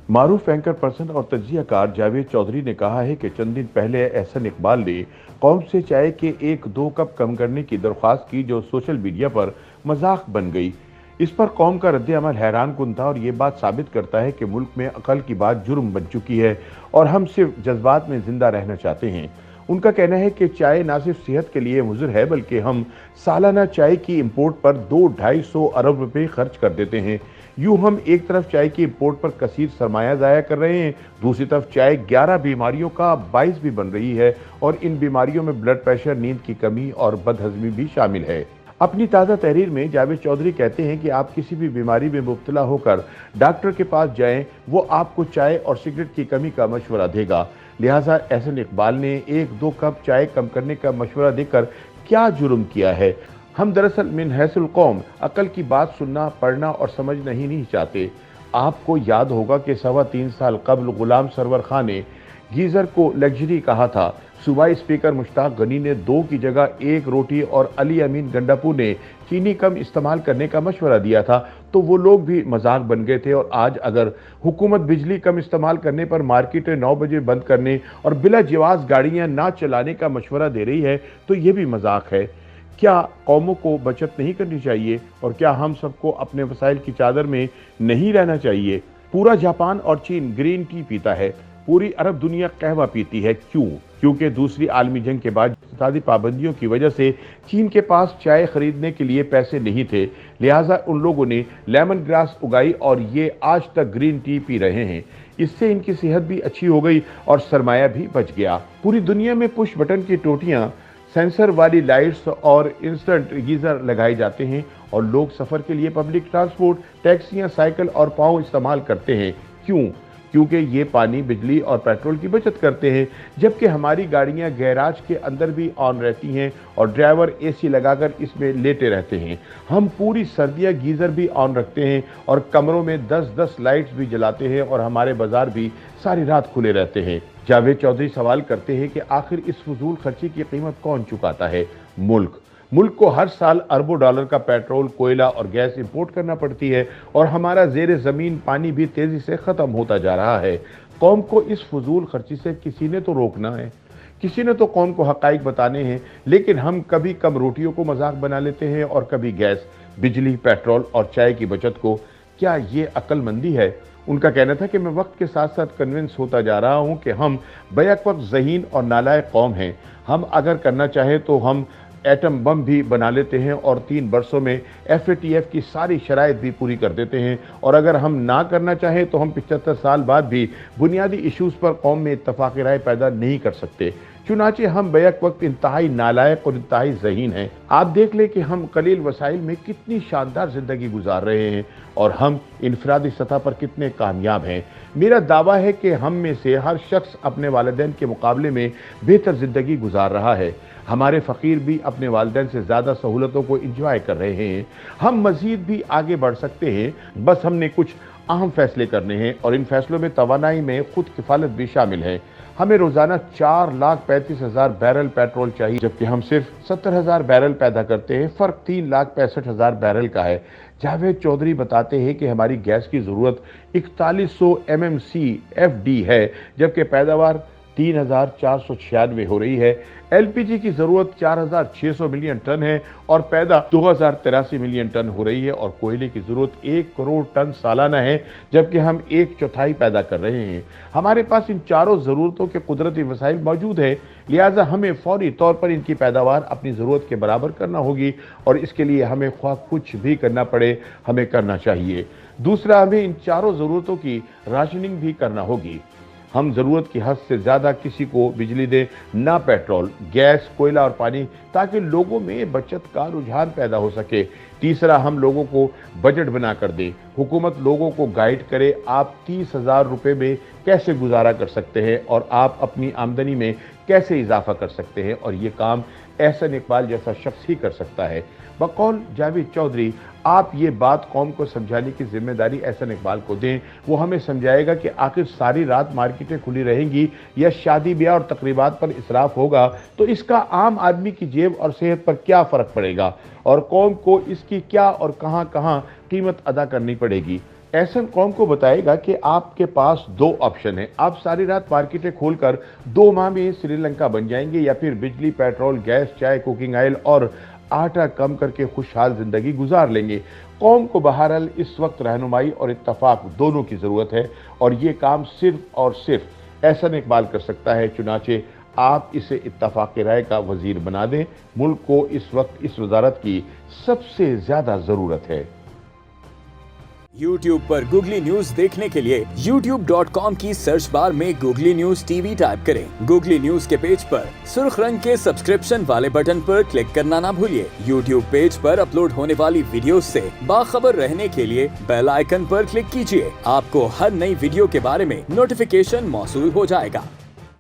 मारूफ anchor person और तज्जियाकार जावेद चौधरी ने कहा है कि चंद दिन पहले एहसन इकबाल ने कौम से चाय के 1-2 कप कम करने की दरख्वास्त की, जो सोशल मीडिया पर मजाक बन गई। इस पर कौम का रद्द अमल हैरान कुन था और ये बात साबित करता है कि मुल्क में अकल की बात जुर्म बन चुकी है और हम सिर्फ जज्बात में जिंदा रहना चाहते हैं। उनका कहना है कि चाय ना सिर्फ सेहत के लिए मुज़र है, बल्कि हम सालाना चाय की इंपोर्ट पर 2-250 अरब रुपए खर्च कर देते हैं। यूं हम एक तरफ चाय की इंपोर्ट पर कसीर सरमाया ज़ाया कर रहे हैं, दूसरी तरफ चाय 11 बीमारियों का बाइस भी बन रही है और इन बीमारियों में ब्लड प्रेशर, नींद की कमी और बदहजमी भी शामिल है। अपनी ताज़ा तहरीर में जावेद चौधरी कहते हैं कि आप किसी भी बीमारी में मुब्तला होकर डॉक्टर के पास जाएं, वो आपको चाय और सिगरेट की कमी का मशवरा देगा। लिहाजा एहसन इकबाल ने 1-2 कप चाय कम करने का मशवरा देकर क्या जुर्म किया है? हम दरअसल मिन हैसुल कौम अकल की बात सुनना, पढ़ना और समझना ही नहीं चाहते। आपको याद होगा कि 3.25 साल कबल गुलाम सरवर खान ने गीजर को लग्जरी कहा था। सूबाई स्पीकर मुश्ताक गनी ने 2 की जगह 1 रोटी और अली अमीन गंडापू ने चीनी कम इस्तेमाल करने का मशवरा दिया था, तो वो लोग भी मजाक बन गए थे। और आज अगर हुकूमत बिजली कम इस्तेमाल करने पर मार्केटें 9 बजे बंद करने और बिला जवाज गाड़ियां ना चलाने का मशवरा दे रही है, तो ये भी मजाक है। क्या कौमों को बचत नहीं करनी चाहिए और क्या हम सबको अपने वसाइल की चादर में नहीं रहना चाहिए? पूरा जापान और चीन ग्रीन टी पीता है, पूरी अरब दुनिया कहवा पीती है। क्यों? क्योंकि दूसरी आलमी जंग के बाद इक़्तिसादी पाबंदियों की वजह से चीन के पास चाय खरीदने के लिए पैसे नहीं थे, लिहाजा उन लोगों ने लेमन ग्रास उगाई और ये आज तक ग्रीन टी पी रहे हैं। इससे इनकी सेहत भी अच्छी हो गई और सरमाया भी बच गया। पूरी दुनिया में पुश बटन की टोटियां, सेंसर वाली लाइट्स और इंस्टेंट गीजर लगाए जाते हैं और लोग सफर के लिए पब्लिक ट्रांसपोर्ट, टैक्सियां, साइकिल और पाँव इस्तेमाल करते हैं। क्यों? क्योंकि ये पानी, बिजली और पेट्रोल की बचत करते हैं, जबकि हमारी गाड़ियां गैराज के अंदर भी ऑन रहती हैं और ड्राइवर एसी लगाकर इसमें लेटे रहते हैं। हम पूरी सर्दियां गीजर भी ऑन रखते हैं और कमरों में 10-10 लाइट्स भी जलाते हैं और हमारे बाजार भी सारी रात खुले रहते हैं। जावेद चौधरी सवाल करते हैं कि आखिर इस फजूल खर्ची की कीमत कौन चुकाता है? मुल्क को हर साल अरबों डॉलर का पेट्रोल, कोयला और गैस इंपोर्ट करना पड़ती है और हमारा जेर ज़मीन पानी भी तेजी से ख़त्म होता जा रहा है। कौम को इस फजूल खर्ची से किसी ने तो रोकना है, किसी ने तो कौम को हक़ाइक़ बताने हैं, लेकिन हम कभी कम रोटियों को मजाक बना लेते हैं और कभी गैस, बिजली, पेट्रोल और चाय की बचत को। क्या ये अक्लमंदी है? उनका कहना था कि मैं वक्त के साथ साथ कन्विंस होता जा रहा हूं कि हम बैक वक्त ज़हीन और नालायक कौम हैं। हम अगर करना चाहें तो हम एटम बम भी बना लेते हैं और 3 बरसों में FATF की सारी शराइत भी पूरी कर देते हैं। और अगर हम ना करना चाहें तो हम 75 साल बाद भी बुनियादी इश्यूज़ पर कौम में इत्तफाक़ राय पैदा नहीं कर सकते। चुनाचे हम बैक वक्त इंतहाई नालायक और इंतहाई ज़हीन हैं। आप देख लें कि हम कलील वसाइल में कितनी शानदार ज़िंदगी गुजार रहे हैं और हम इनफरादी सतह पर कितने कामयाब हैं। मेरा दावा है कि हम में से हर शख्स अपने वालिदैन के मुकाबले में बेहतर ज़िंदगी गुजार रहा है। हमारे फ़कीर भी अपने वालिदैन से ज़्यादा सहूलतों को इंजॉय कर रहे हैं। हम मज़ीद भी आगे बढ़ सकते हैं, बस हमने कुछ अहम फैसले करने हैं और इन फैसलों में तवानाई में खुद किफ़ालत भी शामिल है। हमें रोज़ाना 4,35,000 बैरल पेट्रोल चाहिए, जबकि हम सिर्फ 70,000 बैरल पैदा करते हैं। फ़र्क 3,65,000 बैरल का है। जावेद चौधरी बताते हैं कि हमारी गैस की ज़रूरत 4100 MMCFD है, जबकि पैदावार 3,496 हो रही है। LPG की ज़रूरत 4,600 मिलियन टन है और पैदा 2,083 मिलियन टन हो रही है और कोयले की ज़रूरत 1 करोड़ टन सालाना है, जबकि हम 1/4 पैदा कर रहे हैं। हमारे पास इन चारों ज़रूरतों के कुदरती वसाइल मौजूद है, लिहाजा हमें फौरी तौर पर इनकी पैदावार अपनी ज़रूरत के बराबर करना होगी और इसके लिए हमें ख्वाह कुछ भी करना पड़े, हमें करना चाहिए। दूसरा, हमें इन चारों ज़रूरतों की राशनिंग भी करना होगी। हम ज़रूरत की हद से ज़्यादा किसी को बिजली दें, ना पेट्रोल, गैस, कोयला और पानी, ताकि लोगों में बचत का रुझान पैदा हो सके। तीसरा, हम लोगों को बजट बना कर दें, हुकूमत लोगों को गाइड करे आप 30,000 रुपये में कैसे गुजारा कर सकते हैं और आप अपनी आमदनी में कैसे इजाफा कर सकते हैं, और ये काम एहसन इकबाल जैसा शख्स ही कर सकता है। बकौल जावेद चौधरी, आप ये बात कौम को समझाने की जिम्मेदारी एहसन इकबाल को दें। वो हमें समझाएगा कि आखिर सारी रात मार्केटें खुली रहेंगी या शादी ब्याह और तकरीबात पर इसराफ होगा, तो इसका आम आदमी की जेब और सेहत पर क्या फ़र्क पड़ेगा और कौम को इसकी क्या और कहां कहां कीमत अदा करनी पड़ेगी। एहसन कौम को बताएगा कि आपके पास दो ऑप्शन हैं। आप सारी रात मार्केटें खोलकर 2 माह में श्रीलंका बन जाएंगे, या फिर बिजली, पेट्रोल, गैस, चाय, कुकिंग ऑयल और आटा कम करके खुशहाल जिंदगी गुजार लेंगे। कौम को बहरहाल इस वक्त रहनुमाई और इत्तफाक दोनों की जरूरत है, और ये काम सिर्फ और सिर्फ एहसन इकबाल कर सकता है। चुनाचे आप इसे इत्तफाक राय का वजीर बना दें। मुल्क को इस वक्त इस वजारत की सबसे ज्यादा जरूरत है। YouTube पर गूगली न्यूज देखने के लिए youtube.com की सर्च बार में गूगली न्यूज टीवी टाइप करें। गूगली न्यूज के पेज पर सुर्ख रंग के सब्सक्रिप्शन वाले बटन पर क्लिक करना ना भूलिए। YouTube पेज पर अपलोड होने वाली वीडियोस से बाखबर रहने के लिए बेल आइकन पर क्लिक कीजिए। आपको हर नई वीडियो के बारे में नोटिफिकेशन मौसूल हो जाएगा।